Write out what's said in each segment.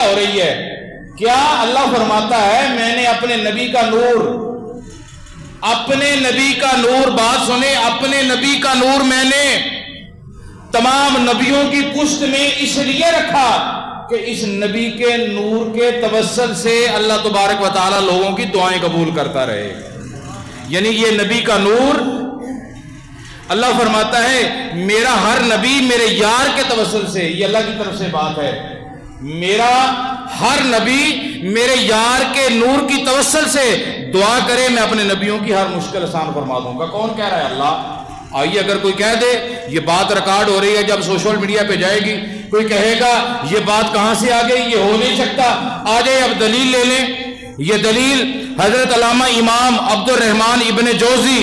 ہو رہی ہے. کیا اللہ فرماتا ہے میں نے اپنے نبی کا نور، بات سنیں، اپنے نبی کا نور میں نے تمام نبیوں کی پشت میں اس لیے رکھا کہ اس نبی کے نور کے توسل سے اللہ تبارک و تعالی لوگوں کی دعائیں قبول کرتا رہے. یعنی یہ نبی کا نور، اللہ فرماتا ہے میرا ہر نبی میرے یار کے توسل سے، یہ اللہ کی طرف سے بات ہے، میرا ہر نبی میرے یار کے نور کی توسل سے دعا کرے میں اپنے نبیوں کی ہر مشکل آسان فرما دوں گا. کون کہہ رہا ہے؟ اللہ. آئیے اگر کوئی کہہ دے یہ بات ریکارڈ ہو رہی ہے، جب سوشل میڈیا پہ جائے گی کوئی کہے گا یہ بات کہاں سے آ گئی، یہ ہو نہیں سکتا، آ جائے اب دلیل لے لیں. یہ دلیل حضرت علامہ امام عبد الرحمن ابن جوزی،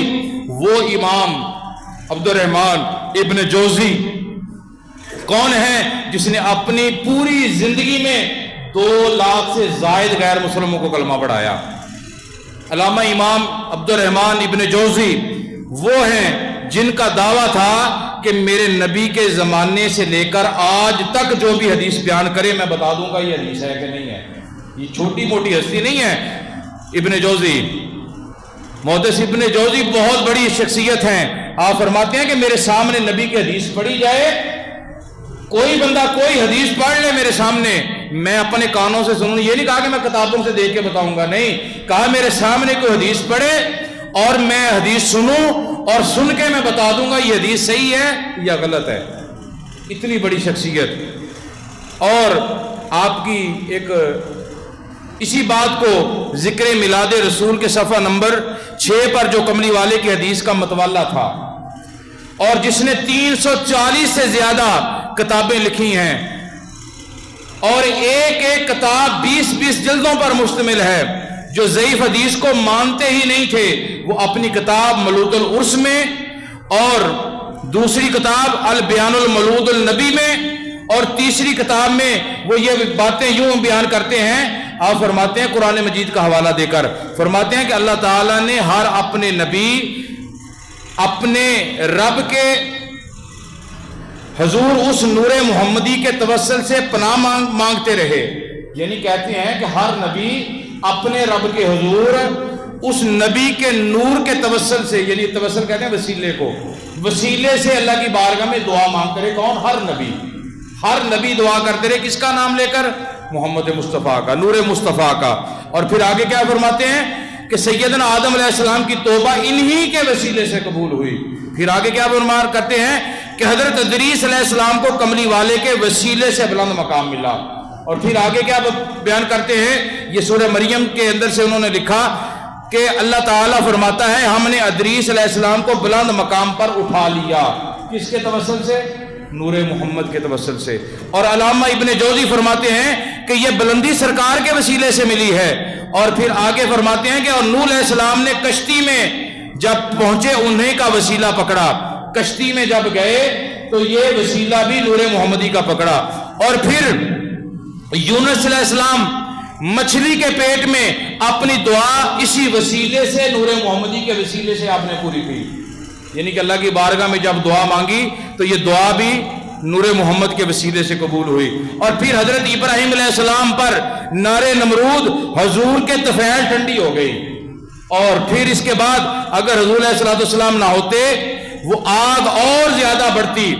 وہ امام عبد الرحمن ابن جوزی کون ہے جس نے اپنی پوری زندگی میں 2 لاکھ سے زائد غیر مسلموں کو کلمہ پڑھایا. علامہ امام عبد الرحمن ابن جوزی وہ ہیں جن کا دعویٰ تھا کہ میرے نبی کے زمانے سے لے کر آج تک جو بھی حدیث بیان کرے میں بتا دوں گا یہ حدیث ہے کہ نہیں ہے. یہ چھوٹی موٹی ہستی نہیں ہے. ابن جوزی، محدث ابن جوزی بہت بڑی شخصیت ہیں. آپ فرماتے ہیں کہ میرے سامنے نبی کی حدیث پڑھی جائے، کوئی بندہ کوئی حدیث پڑھ لے میرے سامنے، میں اپنے کانوں سے سنوں. یہ نہیں کہا کہ میں کتابوں سے دیکھ کے بتاؤں گا، نہیں، کہا میرے سامنے کوئی حدیث پڑھے اور میں حدیث سنوں اور سن کے میں بتا دوں گا یہ حدیث صحیح ہے یا غلط ہے. اتنی بڑی شخصیت. اور آپ کی ایک اسی بات کو ذکر میلاد رسول کے صفحہ نمبر 6 پر جو کملی والے کی حدیث کا متوالہ تھا اور جس نے 340 سے زیادہ کتابیں لکھی ہیں اور ایک ایک کتاب 20-20 جلدوں پر مشتمل ہے، جو ضعیف حدیث کو مانتے ہی نہیں تھے وہ اپنی کتاب ملوط العرس میں اور دوسری کتاب البیان الملوط النبی میں اور تیسری کتاب میں وہ یہ باتیں یوں بیان کرتے ہیں. آپ فرماتے ہیں قرآن مجید کا حوالہ دے کر فرماتے ہیں کہ اللہ تعالیٰ نے ہر اپنے نبی اپنے رب کے حضور اس نور محمدی کے توسل سے پناہ مانگتے رہے. یعنی کہتے ہیں کہ ہر نبی اپنے رب کے حضور اس نبی کے نور کے توسل سے، یعنی توسل کہتے ہیں وسیلے کو، وسیلے سے اللہ کی بارگاہ میں دعا مانگتے رہے. کون؟ ہر نبی دعا کرتے رہے. کس کا نام لے کر؟ محمد مصطفیٰ کا، نور مصطفیٰ کا. اور پھر آگے کیا فرماتے ہیں کہ سیدنا آدم علیہ السلام کی توبہ انہی کے وسیلے سے قبول ہوئی. پھر آگے کیا فرمان کرتے ہیں کہ حضرت ادریس علیہ السلام کو کملی والے کے وسیلے سے بلند مقام ملا. اور پھر آگے کیا بیان کرتے ہیں، یہ سورہ مریم کے اندر سے انہوں نے لکھا کہ اللہ تعالیٰ فرماتا ہے ہم نے ادریس علیہ السلام کو بلند مقام پر اٹھا لیا. کس کے توسل سے؟ نور محمد کے توسل سے. اور علامہ ابن جوزی فرماتے ہیں کہ یہ بلندی سرکار کے وسیلے سے ملی ہے. اور پھر آگے فرماتے ہیں کہ اور نوح علیہ السلام نے کشتی میں جب پہنچے انہیں کا وسیلہ پکڑا. کشتی میں جب گئے تو یہ وسیلہ بھی نور محمدی کا پکڑا. اور پھر یونس علیہ السلام مچھلی کے پیٹ میں اپنی دعا اسی وسیلے سے، نور محمدی کے وسیلے سے آپ نے پوری کی. یعنی کہ اللہ کی بارگاہ میں جب دعا مانگی تو یہ دعا بھی نور محمد کے وسیلے سے قبول ہوئی. اور پھر حضرت ابراہیم علیہ السلام پر نار نمرود حضور کے طفیل ٹھنڈی ہو گئی. اور پھر اس کے بعد اگر حضور علیہ السلام نہ ہوتے وہ آگ اور زیادہ بڑھتی.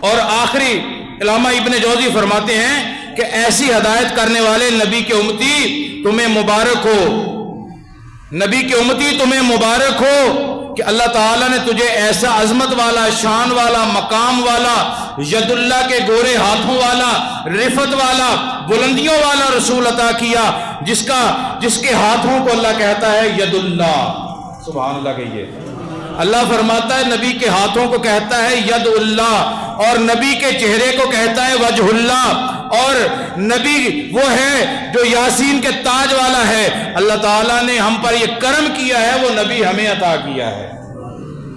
اور آخری علامہ ابن جوزی فرماتے ہیں کہ ایسی ہدایت کرنے والے نبی کے امتی تمہیں مبارک ہو، نبی کے امتی تمہیں مبارک ہو کہ اللہ تعالیٰ نے تجھے ایسا عظمت والا، شان والا، مقام والا، ید اللہ کے گورے ہاتھوں والا، رفت والا، بلندیوں والا رسول عطا کیا جس کے ہاتھوں کو اللہ کہتا ہے ید اللہ. سبحان اللہ کہیے. اللہ فرماتا ہے نبی کے ہاتھوں کو کہتا ہے ید اللہ، اور نبی کے چہرے کو کہتا ہے وجہ اللہ. اور نبی وہ ہے جو یاسین کے تاج والا ہے. اللہ تعالیٰ نے ہم پر یہ کرم کیا ہے، وہ نبی ہمیں عطا کیا ہے.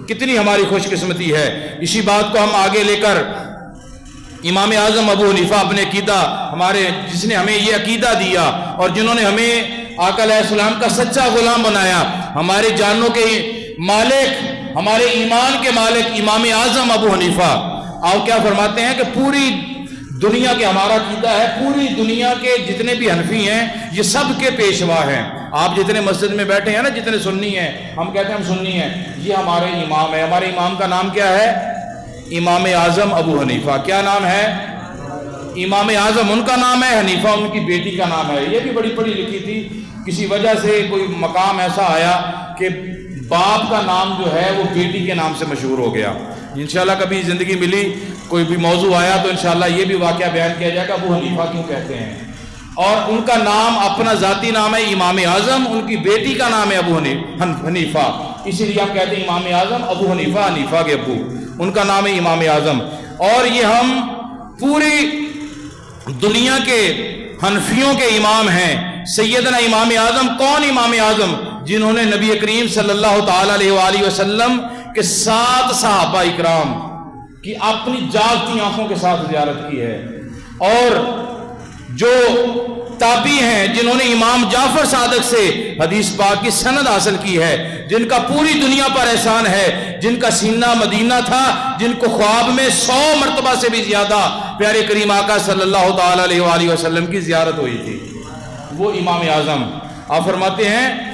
کتنی ہماری خوش قسمتی ہے. اسی بات کو ہم آگے لے کر امام اعظم ابو حنیفہ اپنے عقیدہ جس نے ہمیں یہ عقیدہ دیا اور جنہوں نے ہمیں آقا علیہ السلام کا سچا غلام بنایا، ہمارے جانوں کے مالک، ہمارے ایمان کے مالک امام اعظم ابو حنیفہ، آپ کیا فرماتے ہیں کہ پوری دنیا کے ہمارا عقیدہ ہے پوری دنیا کے جتنے بھی حنفی ہیں یہ سب کے پیشوا ہیں. آپ جتنے مسجد میں بیٹھے ہیں نا، جتنے سنی ہیں، ہم کہتے ہیں ہم سنی ہیں، یہ ہمارے امام ہے. ہمارے امام کا نام کیا ہے؟ امام اعظم ابو حنیفہ. کیا نام ہے؟ امام اعظم ان کا نام ہے، حنیفہ ان کی بیٹی کا نام ہے. یہ بھی بڑی پڑھی لکھی تھی، کسی وجہ سے کوئی مقام ایسا آیا کہ باپ کا نام جو ہے وہ بیٹی کے نام سے مشہور ہو گیا. انشاءاللہ کبھی زندگی ملی، کوئی بھی موضوع آیا تو انشاءاللہ یہ بھی واقعہ بیان کیا جائے گا ابو حنیفہ کیوں کہتے ہیں. اور ان کا نام اپنا ذاتی نام ہے امام اعظم، ان کی بیٹی کا نام ہے ابو حنیفہ، اسی لیے ہم کہتے ہیں امام اعظم ابو حنیفہ، حنیفہ کے ابو، ان کا نام ہے امام اعظم. اور یہ ہم پوری دنیا کے حنفیوں کے امام ہیں. سیدنا امام اعظم کون؟ امام اعظم جنہوں نے نبی کریم صلی اللہ تعالی علیہ وآلہ وسلم کے 7 صحابہ اکرام کی اپنی جاگتی آنکھوں کے ساتھ زیارت کی ہے. اور جو تابعی ہیں جنہوں نے امام جعفر صادق سے حدیث پاک کی سند حاصل کی ہے، جن کا پوری دنیا پر احسان ہے، جن کا سینہ مدینہ تھا، جن کو خواب میں 100 مرتبہ سے بھی زیادہ پیارے کریم آقا صلی اللہ تعالی علیہ وآلہ وسلم کی زیارت ہوئی تھی، وہ امام اعظم. آپ فرماتے ہیں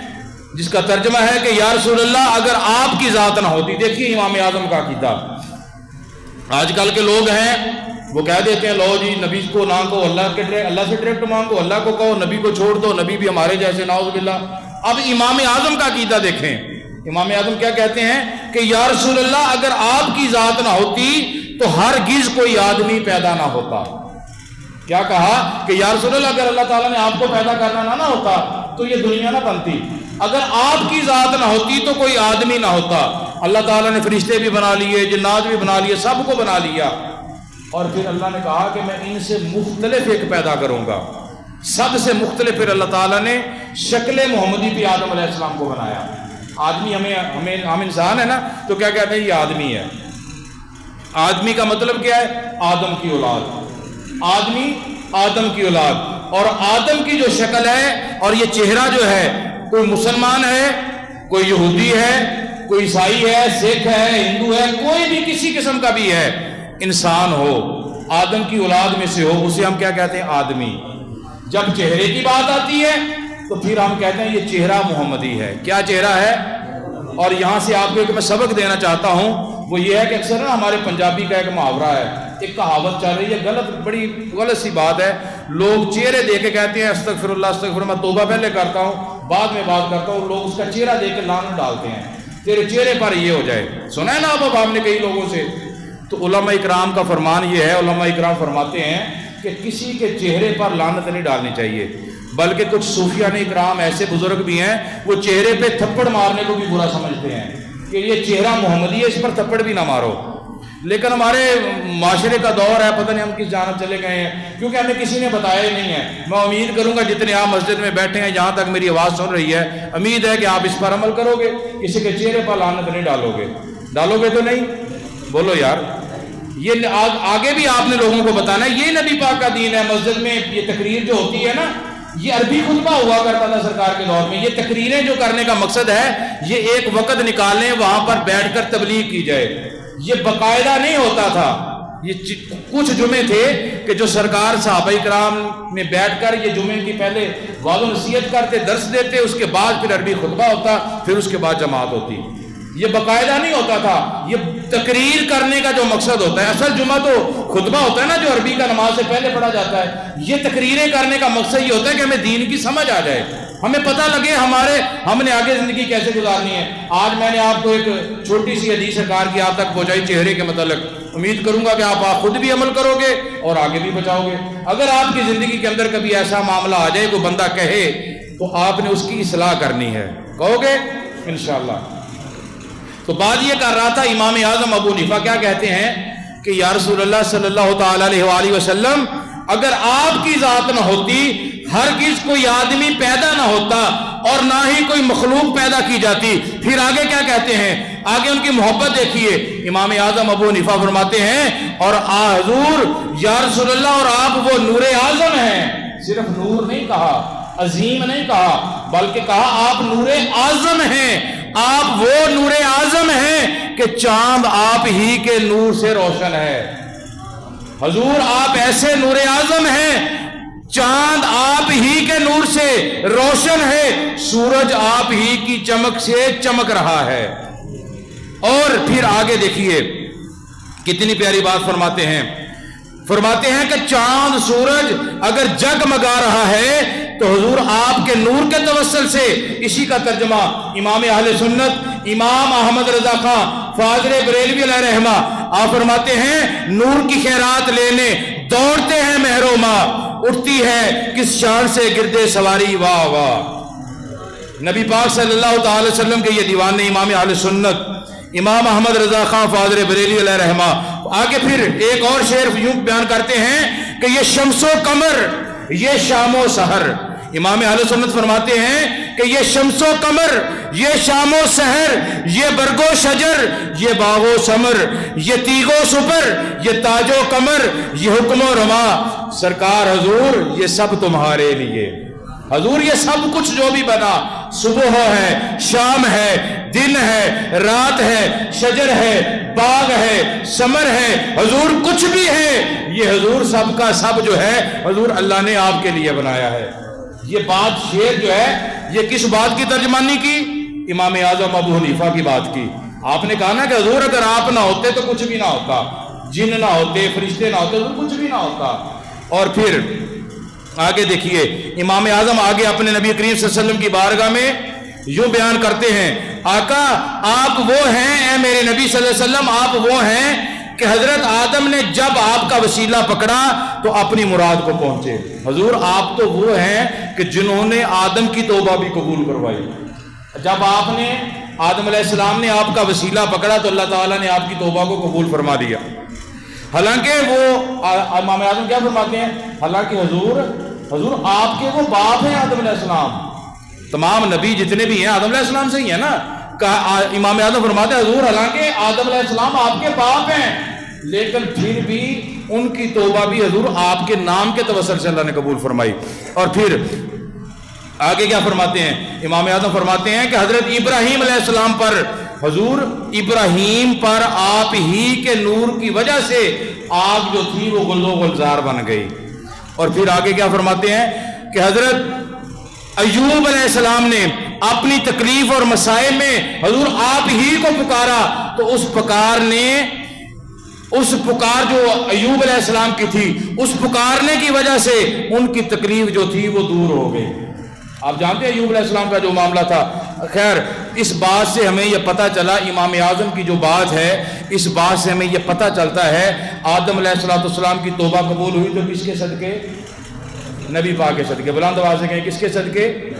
جس کا ترجمہ ہے کہ یا رسول اللہ اگر آپ کی ذات نہ ہوتی. دیکھیے امام اعظم کا عقیدہ. آج کل کے لوگ ہیں وہ کہہ دیتے ہیں لو جی نبی کو نہ کہو، اللہ سے ڈائریکٹ مانگو، اللہ کو کہو، نبی کو چھوڑ دو، نبی بھی ہمارے جیسے، نعوذ باللہ. اب امام اعظم کا عقیدہ دیکھیں. امام اعظم کیا کہتے ہیں کہ یا رسول اللہ اگر آپ کی ذات نہ ہوتی تو ہرگز کوئی آدمی پیدا نہ ہوتا. کیا کہا کہ یا رسول اللہ اگر اللہ تعالیٰ نے آپ کو پیدا کرنا نہ ہوتا تو یہ دنیا نہ بنتی. اگر آپ کی ذات نہ ہوتی تو کوئی آدمی نہ ہوتا. اللہ تعالیٰ نے فرشتے بھی بنا لیے، جنات بھی بنا لیے، سب کو بنا لیا. اور پھر اللہ نے کہا کہ میں ان سے مختلف ایک پیدا کروں گا. سب سے مختلف پھر اللہ تعالیٰ نے شکل محمدی پہ آدم علیہ السلام کو بنایا. آدمی ہم انسان ہے نا تو کیا کہتے ہیں یہ آدمی ہے. آدمی کا مطلب کیا ہے؟ آدم کی اولاد. آدمی آدم کی اولاد. اور آدم کی جو شکل ہے اور یہ چہرہ جو ہے، کوئی مسلمان ہے، کوئی یہودی ہے، کوئی عیسائی ہے، سکھ ہے، ہندو ہے، کوئی بھی کسی قسم کا بھی ہے انسان ہو، آدم کی اولاد میں سے ہو، اسے ہم کیا کہتے ہیں؟ آدمی. جب چہرے کی بات آتی ہے تو پھر ہم کہتے ہیں یہ چہرہ محمدی ہے. کیا چہرہ ہے؟ اور یہاں سے آپ کو ایک میں سبق دینا چاہتا ہوں، وہ یہ ہے کہ اکثر نا ہمارے پنجابی کا ایک محاورہ ہے، ایک کہاوت چل رہی ہے، بڑی غلط سی بات ہے. لوگ چہرے دیکھ کے کہتے ہیں استغفر اللہ استغفر اللہ، میں توبہ پہلے کرتا ہوں بعد میں بات کرتا ہوں. لوگ اس کا چہرہ دیکھ کے لعنت ڈالتے ہیں، تیرے چہرے پر یہ ہو جائے. سنا ہے نا آپ نے کئی لوگوں سے. تو علماء اکرام کا فرمان یہ ہے، علماء اکرام فرماتے ہیں کہ کسی کے چہرے پر لعنت نہیں ڈالنی چاہیے، بلکہ کچھ صوفیان اکرام ایسے بزرگ بھی ہیں وہ چہرے پہ تھپڑ مارنے کو بھی برا سمجھتے ہیں کہ یہ چہرہ محمدی ہے، اس پر تھپڑ بھی نہ مارو. لیکن ہمارے معاشرے کا دور ہے، پتہ نہیں ہم کس جانب چلے گئے ہیں، کیونکہ ہمیں کسی نے بتایا ہی نہیں ہے. میں امید کروں گا جتنے آپ مسجد میں بیٹھے ہیں، جہاں تک میری آواز سن رہی ہے، امید ہے کہ آپ اس پر عمل کرو گے، کسی کے چہرے پر لعنت نہیں ڈالو گے. ڈالو گے تو نہیں؟ بولو یار. یہ آگے بھی آپ نے لوگوں کو بتانا ہے، یہ نبی پاک کا دین ہے. مسجد میں یہ تقریر جو ہوتی ہے نا، یہ عربی خطبہ ہوا کرتا تھا سرکار کے دور میں. یہ تقریریں جو کرنے کا مقصد ہے، یہ ایک وقت نکالیں، وہاں پر بیٹھ کر تبلیغ کی جائے. یہ باقاعدہ نہیں ہوتا تھا. یہ کچھ جمعے تھے کہ جو سرکار صحابہ کرام میں بیٹھ کر یہ جمعے کی پہلے وعظ و نصیحت کرتے، درس دیتے، اس کے بعد پھر عربی خطبہ ہوتا، پھر اس کے بعد جماعت ہوتی. یہ باقاعدہ نہیں ہوتا تھا. یہ تقریر کرنے کا جو مقصد ہوتا ہے، اصل جمعہ تو خطبہ ہوتا ہے نا جو عربی کا نماز سے پہلے پڑھا جاتا ہے. یہ تقریریں کرنے کا مقصد یہ ہوتا ہے کہ ہمیں دین کی سمجھ آ جائے، ہمیں پتہ لگے ہم نے آگے زندگی کیسے گزارنی ہے. آج میں نے آپ کو ایک چھوٹی سی حدیث سرکار کی آپ تک پہنچائی چہرے کے متعلق. امید کروں گا کہ آپ خود بھی عمل کرو گے اور آگے بھی بچاؤ گے. اگر آپ کی زندگی کے اندر کبھی ایسا معاملہ آ جائے کوئی بندہ کہے تو آپ نے اس کی اصلاح کرنی ہے. کہو گے انشاءاللہ. تو بات یہ کر رہا تھا امام اعظم ابو حنیفہ کیا کہتے ہیں کہ یا رسول اللہ صلی اللہ تعالی علیہ وآلہ وسلم اگر آپ کی ذات نہ ہوتی ہرگز کوئی آدمی پیدا نہ ہوتا اور نہ ہی کوئی مخلوق پیدا کی جاتی. پھر آگے کیا کہتے ہیں؟ آگے ان کی محبت دیکھیے. امام اعظم ابو حنیفہ فرماتے ہیں اور حضور یا رسول اللہ اور آپ وہ نور اعظم ہیں. صرف نور نہیں کہا، عظیم نہیں کہا، بلکہ کہا آپ نور اعظم ہیں. آپ وہ نور اعظم ہیں کہ چاند آپ ہی کے نور سے روشن ہے. حضور آپ ایسے نور اعظم ہیں، چاند آپ ہی کے نور سے روشن ہے، سورج آپ ہی کی چمک سے چمک رہا ہے۔ اور پھر آگے دیکھیے کتنی پیاری بات فرماتے ہیں، فرماتے ہیں کہ چاند سورج اگر جگمگا رہا ہے تو حضور آپ کے نور کے توسل سے، اسی کا ترجمہ امام اہل سنت امام احمد رضا خان فاضل بریلوی علیہ رحمہ آپ فرماتے ہیں، نور کی خیرات لینے دوڑتے ہیں مہرو ماں، اٹھتی ہے کس شان سے گردے سواری واہ واہ۔ نبی پاک صلی اللہ تعالی وسلم کے یہ دیوانے امام اہل سنت امام احمد رضا خان فاضل بریلوی علیہ رحمہ آگے پھر ایک اور شعر یوں بیان کرتے ہیں کہ یہ شمس و قمر یہ شام و سحر، امام اہل سنت فرماتے ہیں کہ یہ شمس و قمر، یہ شام و سحر، یہ برگ و شجر، یہ باغ و ثمر، یہ تیغ و سپر، یہ تاج و کمر، یہ حکم و رما، سرکار حضور یہ سب تمہارے لیے۔ حضور یہ سب کچھ جو بھی بنا، صبح ہے، شام ہے، دن ہے، رات ہے، شجر ہے، باغ ہے، ثمر ہے، حضور کچھ بھی ہے، یہ حضور سب کا سب جو ہے حضور اللہ نے آپ کے لیے بنایا ہے۔ یہ بات شعر جو ہے یہ کس بات کی ترجمانی کی؟ امام اعظم ابو حنیفہ کی بات کی۔ آپ نے کہا نا کہ حضور اگر آپ نہ ہوتے تو کچھ بھی نہ ہوتا، جن نہ ہوتے، فرشتے نہ ہوتے تو کچھ بھی نہ ہوتا۔ اور پھر آگے دیکھیے امام اعظم آگے اپنے نبی کریم صلی اللہ علیہ وسلم کی بارگاہ میں یوں بیان کرتے ہیں، آقا آپ وہ ہیں، اے میرے نبی صلی اللہ علیہ وسلم آپ وہ ہیں کہ حضرت آدم نے جب آپ کا وسیلہ پکڑا تو اپنی مراد کو پہنچے۔ حضور آپ تو وہ ہیں کہ جنہوں نے آدم کی توبہ بھی قبول کروائی۔ جب آپ نے آدم علیہ السلام نے آپ کا وسیلہ پکڑا تو اللہ تعالیٰ نے آپ کی توبہ کو قبول فرما دیا۔ حالانکہ وہ امام اعظم کیا فرماتے ہیں، حالانکہ حضور آپ کے وہ باپ ہیں آدم علیہ السلام، تمام نبی جتنے بھی ہیں آدم علیہ السلام سے ہی ہیں نا۔ امام اعظم فرماتے ہیں حضور حالانکہ آدم علیہ السلام آپ کے باپ ہیں، لیکن پھر بھی ان کی توبہ بھی حضور آپ کے نام کے توسل سے اللہ نے قبول فرمائی۔ اور پھر آگے کیا فرماتے ہیں، امام اعظم فرماتے ہیں کہ حضرت ابراہیم علیہ السلام پر، حضور ابراہیم پر آپ ہی کے نور کی وجہ سے آگ جو تھی وہ گل و گلزار بن گئی۔ اور پھر آگے کیا فرماتے ہیں کہ حضرت ایوب علیہ السلام نے اپنی تکلیف اور مسائب میں حضور آپ ہی کو پکارا تو اس پکار جو ایوب علیہ السلام کی تھی، اس پکارنے کی وجہ سے ان کی تکلیف جو تھی وہ دور ہو گئی۔ آپ جانتے ہیں ایوب علیہ السلام کا جو معاملہ تھا۔ خیر اس بات سے ہمیں یہ پتہ چلا، امام اعظم کی جو بات ہے اس بات سے ہمیں یہ پتہ چلتا ہے آدم علیہ السلام کی توبہ قبول ہوئی تو کس کے صدقے؟ نبی پاک کے صدقے۔ بلند آواز سے کہیں کس کے صدقے؟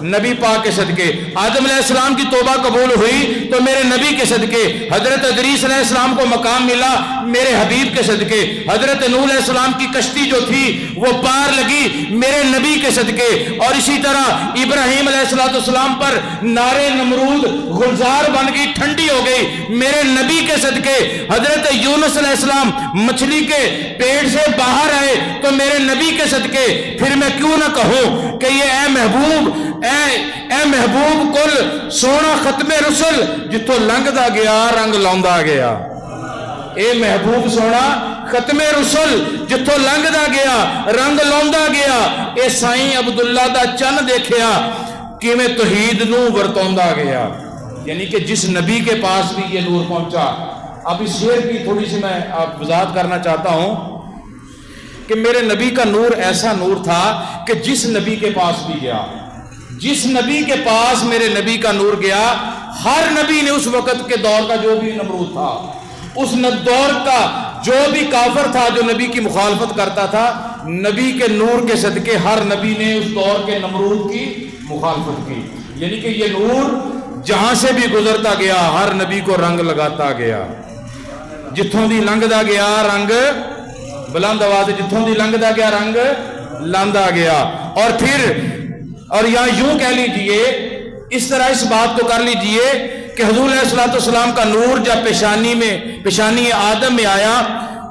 نبی پاک کے صدقے۔ آدم علیہ السلام کی توبہ قبول ہوئی تو میرے نبی کے صدقے۔ حضرت ادریس علیہ السلام کو مقام ملا میرے حبیب کے صدقے۔ حضرت نوح علیہ السلام کی کشتی جو تھی وہ پار لگی میرے نبی کے صدقے۔ اور اسی طرح ابراہیم علیہ السلام پر نار نمرود گلزار بن گئی، ٹھنڈی ہو گئی میرے نبی کے صدقے۔ حضرت یونس علیہ السلام مچھلی کے پیٹ سے باہر آئے تو میرے نبی کے صدقے۔ پھر میں کیوں نہ کہوں کہ یہ اے محبوب کل سونا ختم رسل جتوں لنگدا گیا رنگ لاؤندا گیا۔ اے محبوب سونا ختم رسل جتوں لنگدا گیا رنگ لاؤندا گیا۔ اے سائیں عبداللہ دا چن دیکھیا کیویں توحید نو ورتاوندا گیا۔ یعنی کہ جس نبی کے پاس بھی یہ نور پہنچا۔ اب اس شعر کی تھوڑی سی میں وضاحت کرنا چاہتا ہوں کہ میرے نبی کا نور ایسا نور تھا کہ جس نبی کے پاس بھی گیا، جس نبی کے پاس میرے نبی کا نور گیا، ہر نبی نے اس وقت کے دور کا جو بھی نمرود تھا، اس دور کا جو بھی کافر تھا جو نبی کی مخالفت کرتا تھا، نبی کے نور کے صدقے ہر نبی نے اس دور کے نمرود کی مخالفت کی۔ یعنی کہ یہ نور جہاں سے بھی گزرتا گیا ہر نبی کو رنگ لگاتا گیا، جتھوں دی لنگدا گیا رنگ، بلند آواز جتھوں دی لنگدا گیا رنگ لاندا گیا۔ اور پھر اور یہاں یوں کہہ لیجئے، اس طرح اس بات کو کر لیجئے کہ حضور علیہ السلام کا نور جب پیشانی آدم میں آیا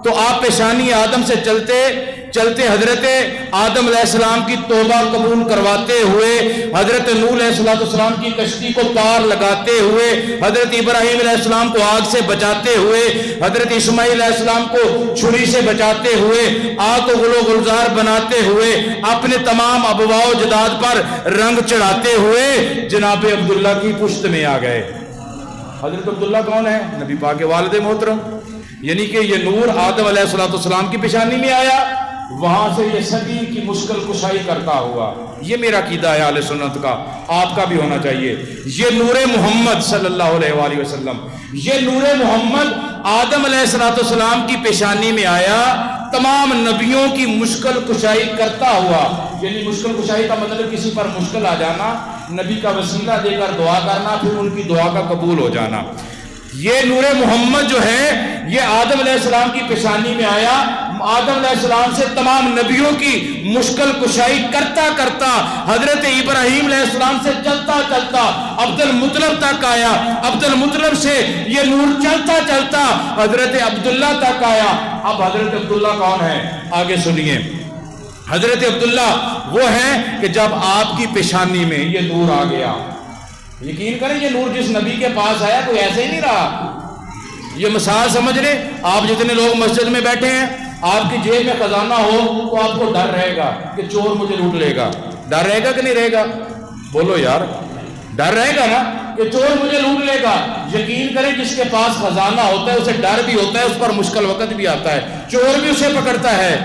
تو آپ پیشانی آدم سے چلتے چلتے حضرت آدم علیہ السلام کی توبہ قبول کرواتے ہوئے، حضرت نوح علیہ السلام کی کشتی کو پار لگاتے ہوئے، حضرت ابراہیم علیہ السلام کو آگ سے بچاتے ہوئے، حضرت اسماعیل علیہ السلام کو چھری سے بچاتے ہوئے، آگ کو گل و گلزار بناتے ہوئے، اپنے تمام ابوا و جداد پر رنگ چڑھاتے ہوئے جناب عبداللہ کی پشت میں آ گئے۔ حضرت عبداللہ کون ہے؟ نبی پاک کے والد محترم، یعنی کہ یہ نور آدم علیہ السلام کی پیشانی میں آیا، وہاں سے یہ صدی کی مشکل کشائی کرتا ہوا۔ یہ میرا عقیدہ ہے اہل سنت کا، آپ کا بھی ہونا چاہیے۔ یہ نور محمد صلی اللہ علیہ وآلہ وسلم، یہ نور محمد آدم علیہ السلام کی پیشانی میں آیا، تمام نبیوں کی مشکل کشائی کرتا ہوا۔ یعنی مشکل کشائی کا مطلب کسی پر مشکل آ جانا، نبی کا وسیلہ دے کر دعا کرنا، پھر ان کی دعا کا قبول ہو جانا۔ یہ نور محمد جو ہے یہ آدم علیہ السلام کی پیشانی میں آیا، آدم علیہ السلام سے تمام نبیوں کی مشکل کشائی کرتا کرتا حضرت ابراہیم علیہ السلام سے چلتا چلتا عبد المطلب تک آیا، عبد المطلب سے یہ نور چلتا چلتا حضرت عبداللہ تک آیا۔ اب حضرت عبداللہ کون ہے؟ آگے سنیے۔ حضرت عبداللہ وہ ہیں کہ جب آپ کی پیشانی میں یہ نور آ گیا، یقین کریں یہ نور جس نبی کے پاس آیا کوئی ایسے ہی نہیں رہا۔ یہ مثال سمجھ لیں، آپ جتنے لوگ مسجد میں بیٹھے ہیں، آپ کی جیب میں خزانہ ہو تو آپ کو ڈر رہے گا کہ چور مجھے لوٹ لے گا، ڈر رہے گا کہ نہیں رہے گا؟ بولو یار، ڈر رہے گا نا کہ چور مجھے لوٹ لے گا۔ یقین کریں جس کے پاس خزانہ ہوتا ہے اسے ڈر بھی ہوتا ہے، اس پر مشکل وقت بھی آتا ہے، چور بھی اسے پکڑتا ہے۔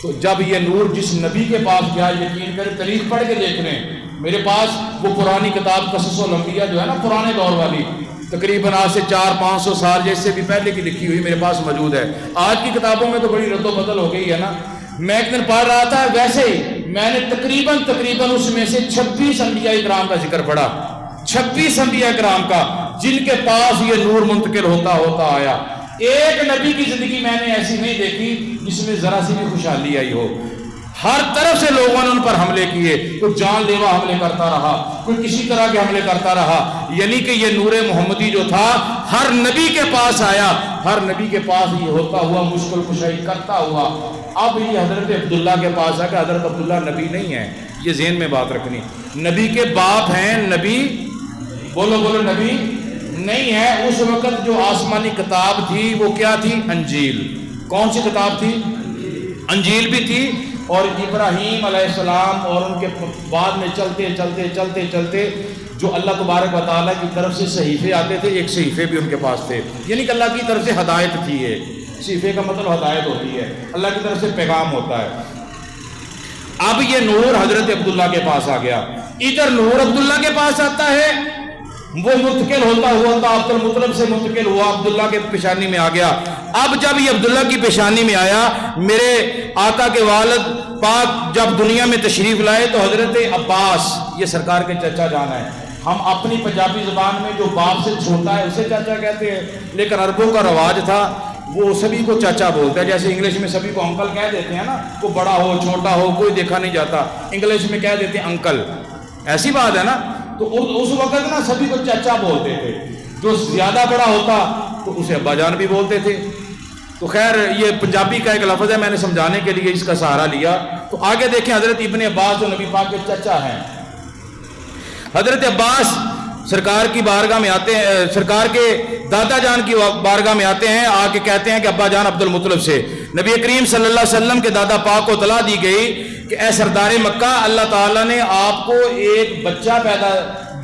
تو جب یہ نور جس نبی کے پاس گیا، یقین کریں تاریخ پڑھ کے دیکھ لیں، میرے پاس وہ پرانی کتاب قصص الانبیاء جو ہے نا پرانے دور والی، تقریباً آج سے 400-500 سال جیسے بھی پہلے کی لکھی ہوئی میرے پاس موجود ہے۔ آج کی کتابوں میں تو بڑی رد و بدل ہو گئی ہے نا۔ میں ایک دن پڑھ رہا تھا، ویسے ہی میں نے تقریباً اس میں سے 26 انبیاء کرام کا ذکر پڑھا، 26 انبیاء کرام کا جن کے پاس یہ نور منتقل ہوتا آیا۔ ایک نبی کی زندگی میں نے ایسی نہیں دیکھی جس میں ذرا سی بھی خوشحالی آئی ہو۔ ہر طرف سے لوگوں نے ان پر حملے کیے، کوئی جان لیوا حملے کرتا رہا، کوئی کسی طرح کے حملے کرتا رہا۔ یعنی کہ یہ نور محمدی جو تھا ہر نبی کے پاس آیا، ہر نبی کے پاس یہ ہوتا ہوا مشکل کشائی کرتا ہوا۔ اب یہ حضرت عبداللہ کے پاس ہے کہ حضرت عبداللہ نبی نہیں ہے، یہ ذہن میں بات رکھنی۔ نبی کے باپ ہیں، نبی بولو نبی نہیں ہے۔ اس وقت جو آسمانی کتاب تھی وہ کیا تھی؟ انجیل۔ کون سی کتاب تھی؟ انجیل بھی تھی، اور ابراہیم علیہ السلام اور ان کے بعد میں چلتے جو اللہ تبارک و تعالیٰ کی طرف سے صحیفے آتے تھے، ایک صحیفے بھی ان کے پاس تھے، یعنی کہ اللہ کی طرف سے ہدایت تھی۔ یہ صحیفے کا مطلب ہدایت ہوتی ہے، اللہ کی طرف سے پیغام ہوتا ہے۔ اب یہ نور حضرت عبداللہ کے پاس آ گیا، ادھر نور عبداللہ کے پاس آتا ہے، وہ منتقل ہوتا ہوا تھا عبد المطلب سے منتقل ہوا، عبداللہ کے پیشانی میں آ گیا۔ اب جب یہ عبداللہ کی پیشانی میں آیا، میرے آقا کے والد پاک جب دنیا میں تشریف لائے تو حضرت عباس، یہ سرکار کے چچا جان ہے۔ ہم اپنی پنجابی زبان میں جو باپ سے چھوٹا ہے اسے چاچا کہتے ہیں، لیکن عربوں کا رواج تھا وہ سبھی کو چاچا بولتا ہے، جیسے انگلش میں سبھی کو انکل کہہ دیتے ہیں نا، کوئی بڑا ہو چھوٹا ہو کوئی دیکھا نہیں جاتا، انگلش میں کہہ دیتے ہیں انکل، ایسی بات ہے نا۔ تو اس وقت نا سبھی کو چچا بولتے تھے، جو زیادہ بڑا ہوتا تو اسے ابا جان بھی بولتے تھے۔ تو خیر یہ پنجابی کا ایک لفظ ہے، میں نے سمجھانے کے لیے اس کا سہارا لیا۔ تو آگے دیکھیں حضرت ابن عباس جو نبی پاک کے چچا ہیں، حضرت عباس سرکار کی بارگاہ میں آتے ہیں، سرکار کے دادا جان کی بارگاہ میں آتے ہیں، آ کے کہتے ہیں کہ ابا جان عبد المطلب سے نبی کریم صلی اللہ علیہ وسلم کے دادا پاک کو اطلاع دی گئی کہ اے سردار مکہ، اللہ تعالیٰ نے آپ کو ایک بچہ پیدا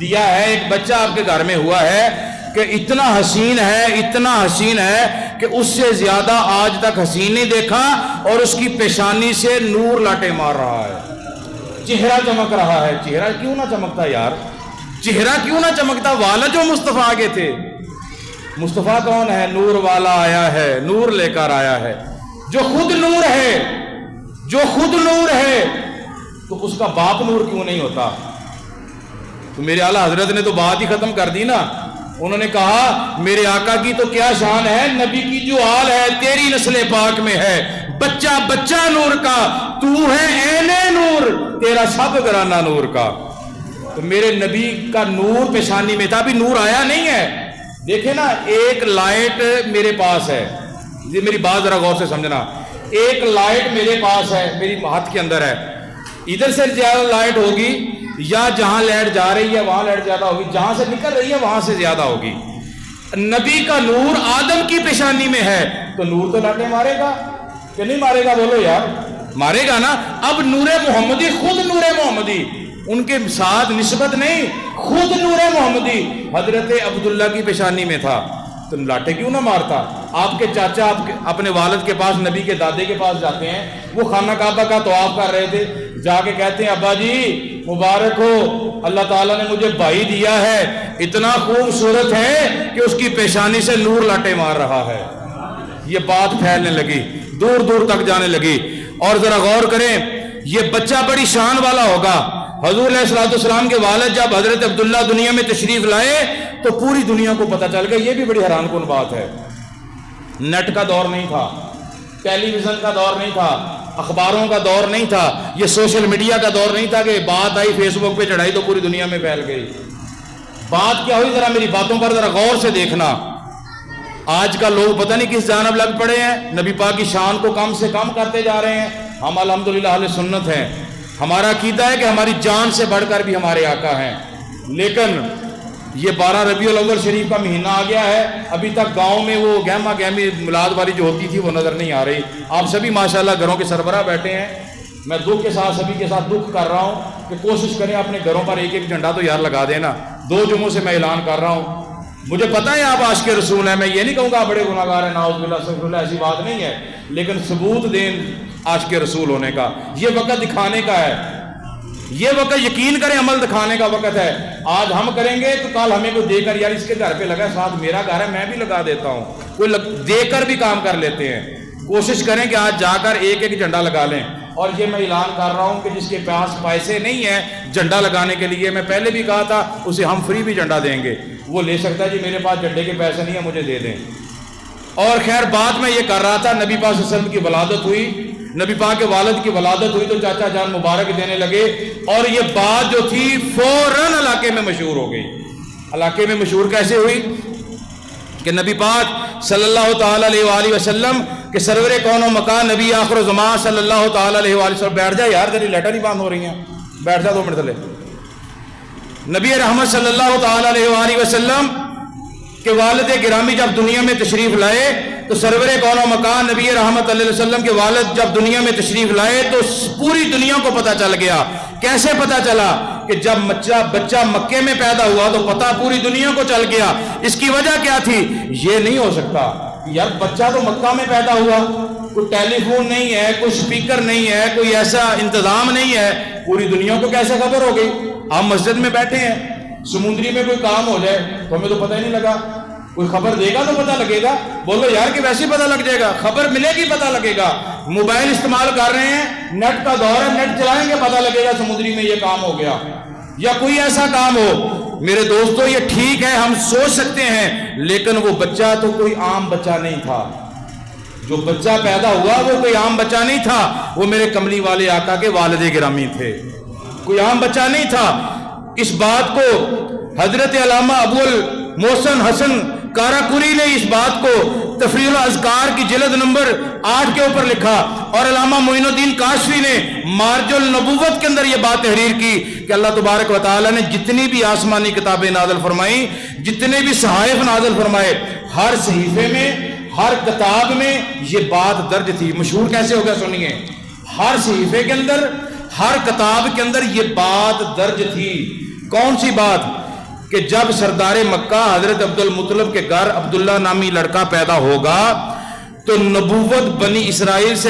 دیا ہے، ایک بچہ آپ کے گھر میں ہوا ہے کہ اتنا حسین ہے کہ اس سے زیادہ آج تک حسین نہیں دیکھا، اور اس کی پیشانی سے نور لاٹے مار رہا ہے، چہرہ چمک رہا ہے۔ چہرہ کیوں نہ چمکتا یار، چہرہ کیوں نہ چمکتا؟ والا جو مصطفیٰ آگے تھے، مصطفیٰ کون ہے؟ نور والا آیا ہے، نور لے کر آیا ہے، جو خود نور ہے، جو خود نور ہے، تو اس کا باپ نور کیوں نہیں ہوتا؟ تو میرے اعلیٰ حضرت نے تو بات ہی ختم کر دی نا۔ انہوں نے کہا میرے آقا کی تو کیا شان ہے، نبی کی جو آل ہے تیری نسل پاک میں ہے، بچہ بچہ نور کا، تو ہے عین نور، تیرا سب گرانہ نور کا۔ تو میرے نبی کا نور پیشانی میں تھا، ابھی نور آیا نہیں ہے۔ دیکھیں نا، ایک لائٹ میرے پاس ہے، یہ میری بات ذرا غور سے سمجھنا، ایک لائٹ میرے پاس ہے، میری ہاتھ کے اندر ہے، ادھر سے زیادہ لائٹ ہوگی یا جہاں لائٹ جا رہی ہے وہاں لائٹ زیادہ ہوگی، جہاں سے نکل رہی ہے وہاں سے زیادہ ہوگی۔ نبی کا نور آدم کی پیشانی میں ہے تو نور تو لاٹے مارے گا کہ نہیں مارے گا؟ بولو یار، مارے گا نا۔ اب نور محمدی، خود نور محمدی، ان کے ساتھ نسبت نہیں، خود نور محمدی حضرت عبداللہ کی پیشانی میں تھا، تو لاٹے کیوں نہ مارتا؟ آپ کے چاچا اپنے والد کے پاس، نبی کے دادے کے پاس جاتے ہیں، وہ خانہ کعبہ کا طواف کر رہے تھے، جا کے کہتے ہیں ابا جی مبارک ہو، اللہ تعالیٰ نے مجھے بھائی دیا ہے، اتنا خوبصورت ہے کہ اس کی پیشانی سے نور لاٹے مار رہا ہے۔ یہ بات پھیلنے لگی، دور دور تک جانے لگی۔ اور ذرا غور کریں، یہ بچہ بڑی شان والا ہوگا۔ حضور علیہ الصلوۃ والسلام کے والد جب حضرت عبداللہ دنیا میں تشریف لائے تو پوری دنیا کو پتہ چل گیا۔ یہ بھی بڑی حیران کن بات ہے، نیٹ کا دور نہیں تھا، ٹیلی ویژن کا دور نہیں تھا، اخباروں کا دور نہیں تھا، یہ سوشل میڈیا کا دور نہیں تھا کہ بات آئی فیس بک پہ چڑھائی تو پوری دنیا میں پھیل گئی۔ بات کیا ہوئی؟ ذرا میری باتوں پر ذرا غور سے دیکھنا۔ آج کا لوگ پتہ نہیں کس جانب لگ پڑے ہیں، نبی پاک کی شان کو کم سے کم کرتے جا رہے ہیں۔ ہم الحمدللہ اہل سنت ہیں، ہمارا عقیدہ ہے کہ ہماری جان سے بڑھ کر بھی ہمارے آقا ہیں، لیکن یہ 12 ربیع الاول شریف کا مہینہ آ گیا ہے، ابھی تک گاؤں میں وہ گہما گہمی میلاد والی جو ہوتی تھی وہ نظر نہیں آ رہی۔ آپ سبھی ماشاءاللہ گھروں کے سربراہ بیٹھے ہیں، میں دکھ کے ساتھ سبھی کے ساتھ دکھ کر رہا ہوں کہ کوشش کریں اپنے گھروں پر ایک ایک جھنڈا تو یار لگا دینا۔ 2 جمعوں سے میں اعلان کر رہا ہوں، مجھے پتہ ہے آپ عاشق رسول ہیں، میں یہ نہیں کہوں گا آپ بڑے گناہ گار ہیں، نعوذ باللہ استغفر اللہ، ایسی بات نہیں ہے، لیکن ثبوت دیں عاشق رسول ہونے کا۔ یہ وقت دکھانے کا ہے، یہ وقت یقین کریں عمل دکھانے کا وقت ہے۔ آج ہم کریں گے تو کل ہمیں کوئی دے کر، یار اس کے گھر پہ لگا ہے، ساتھ میرا گھر ہے میں بھی لگا دیتا ہوں، کوئی دے کر بھی کام کر لیتے ہیں۔ کوشش کریں کہ آج جا کر ایک ایک جھنڈا لگا لیں۔ اور یہ میں اعلان کر رہا ہوں کہ جس کے پاس پیسے نہیں ہیں جھنڈا لگانے کے لیے، میں پہلے بھی کہا تھا اسے ہم فری بھی جھنڈا دیں گے، وہ لے سکتا ہے جی میرے پاس جھنڈے کے پیسے نہیں ہیں مجھے دے دیں۔ اور خیر بات میں یہ کر رہا تھا، نبی پاک صلی اللہ علیہ وسلم کی ولادت ہوئی، نبی پاک کے والد کی ولادت ہوئی تو چاچا جان مبارک دینے لگے، اور یہ بات جو تھی فوراً علاقے میں مشہور ہو گئی۔ علاقے میں مشہور کیسے ہوئی کہ نبی پاک صلی اللہ تعالیٰ علیہ وآلہ وسلم کہ سرور کون و مکان نبی آخر و زمان صلی اللہ تعالیٰ علیہ وآلہ وسلم، بیٹھ جائے یار تیری لیٹر نہیں بند ہو رہی ہیں، بیٹھ جا 2 منٹ تلے۔ نبی رحمت صلی اللہ تعالیٰ علیہ وآلہ وسلم کہ والد گرامی جب دنیا میں تشریف لائے تو سرور کون و مکان نبی رحمت علیہ وسلم کے والد جب دنیا میں تشریف لائے تو پوری دنیا کو پتہ چل گیا۔ کیسے پتہ چلا؟ کہ جب بچہ مکے میں پیدا ہوا تو پتہ پوری دنیا کو چل گیا۔ اس کی وجہ کیا تھی؟ یہ نہیں ہو سکتا یار، بچہ تو مکہ میں پیدا ہوا، کوئی ٹیلی فون نہیں ہے، کوئی سپیکر نہیں ہے، کوئی ایسا انتظام نہیں ہے، پوری دنیا کو کیسے خبر ہو گئی؟ آپ مسجد میں بیٹھے ہیں، سمندری میں کوئی کام ہو جائے تو ہمیں تو پتہ ہی نہیں لگا، کوئی خبر دے گا تو پتہ لگے گا؟ بولو یار کہ ویسے ہی پتہ لگ جائے گا، خبر ملے گی پتہ لگے گا۔ موبائل استعمال کر رہے ہیں، نیٹ کا دور ہے، نیٹ چلائیں گے پتہ لگے گا سمندری میں یہ کام ہو گیا، یا کوئی ایسا کام ہو۔ میرے دوستو یہ ٹھیک ہے ہم سوچ سکتے ہیں، لیکن وہ بچہ تو کوئی عام بچہ نہیں تھا، جو بچہ پیدا ہوا وہ کوئی عام بچہ نہیں تھا، وہ میرے کملی والے آقا کے والد گرامی تھے، کوئی عام بچہ نہیں تھا۔ اس بات کو حضرت علامہ ابو المحسن حسن کاراکوری نے اس بات کو تفریح الاذکار کی جلد نمبر 8 کے اوپر لکھا، اور علامہ معین الدین کاشفی نے مارج النبوت کے اندر یہ بات تحریر کی کہ اللہ تبارک و تعالیٰ نے جتنی بھی آسمانی کتابیں نازل فرمائیں، جتنے بھی صحائف نازل فرمائے، ہر صحیفے میں، ہر کتاب میں یہ بات درج تھی۔ مشہور کیسے ہو گیا سنیے، ہر صحیفے کے اندر، ہر کتاب کے اندر یہ بات درج تھی۔ کون سی بات؟ کہ جب سردار مکہ حضرت عبد المطلب کے گھر عبداللہ نامی لڑکا پیدا ہوگا تو نبوت بنی اسرائیل سے